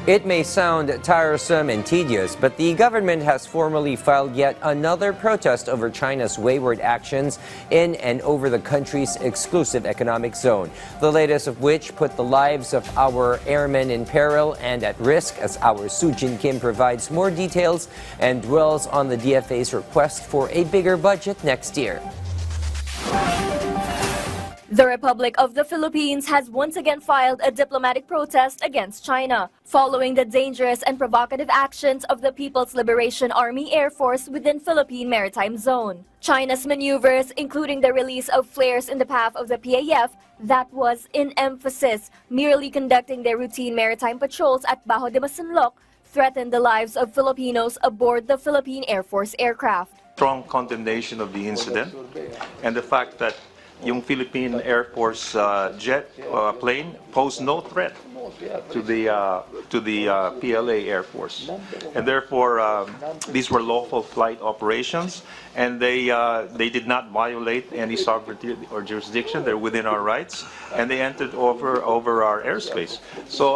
It may sound tiresome and tedious, but the government has formally filed yet another protest over China's wayward actions in and over the country's exclusive economic zone. The latest of which put the lives of our airmen in peril and at risk, as our Soo-Jin Kim provides more details and dwells on the DFA's request for a bigger budget next year. The Republic of the Philippines has once again filed a diplomatic protest against China, following the dangerous and provocative actions of the People's Liberation Army Air Force within Philippine Maritime Zone. China's maneuvers, including the release of flares in the path of the PAF, that was, in emphasis, merely conducting their routine maritime patrols at Bajo de Masinloc, threatened the lives of Filipinos aboard the Philippine Air Force aircraft. Strong condemnation of the incident and the fact that yung Philippine Air Force plane posed no threat to the PLA Air Force, and therefore these were lawful flight operations, and they did not violate any sovereignty or jurisdiction. They're within our rights, and they entered over our airspace. So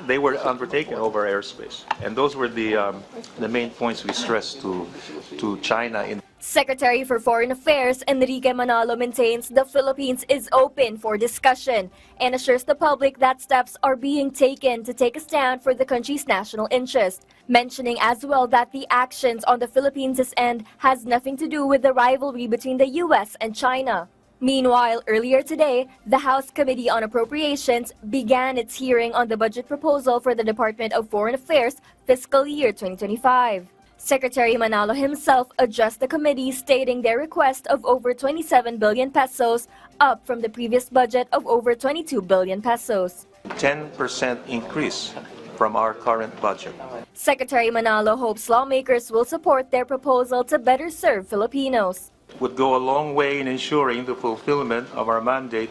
they were undertaken over our airspace, and those were the main points we stressed to China. Secretary for Foreign Affairs Enrique Manalo maintains the Philippines is open for discussion and assures the public that steps are being taken to take a stand for the country's national interest, mentioning as well that the actions on the Philippines' end has nothing to do with the rivalry between the U.S. and China. Meanwhile, earlier today, the House Committee on Appropriations began its hearing on the budget proposal for the Department of Foreign Affairs fiscal year 2025. Secretary Manalo himself addressed the committee, stating their request of over 27 billion pesos, up from the previous budget of over 22 billion pesos. 10% increase from our current budget. Secretary Manalo hopes lawmakers will support their proposal to better serve Filipinos. Would go a long way in ensuring the fulfillment of our mandate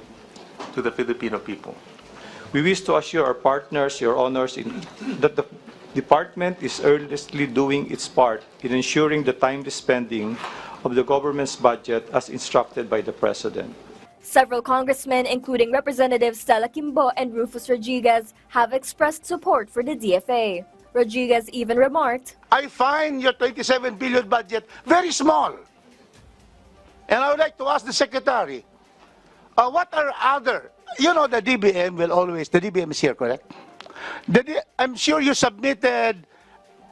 to the Filipino people. We wish to assure our partners, Your Honors, that the Department is earnestly doing its part in ensuring the timely spending of the government's budget as instructed by the President. Several congressmen, including Representatives Stella Kimbo and Rufus Rodriguez, have expressed support for the DFA. Rodriguez even remarked, I find your 27 billion budget very small. And I would like to ask the Secretary, what are other, the DBM will always, the DBM is here, correct? I'm sure you submitted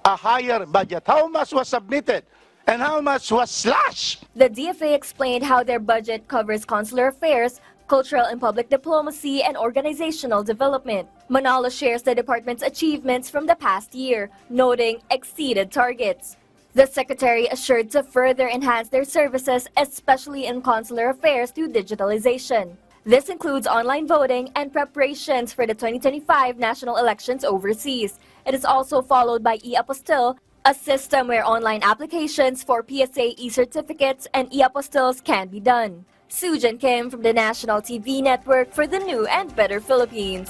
a higher budget. How much was submitted and how much was slashed? The DFA explained how their budget covers consular affairs, cultural and public diplomacy, and organizational development. Manalo shares the department's achievements from the past year, noting exceeded targets. The Secretary assured to further enhance their services, especially in consular affairs through digitalization. This includes online voting and preparations for the 2025 national elections overseas. It is also followed by e-Apostille, a system where online applications for PSA e-certificates and e-apostilles can be done. Soo-Jin Kim from the National TV Network for the New and Better Philippines.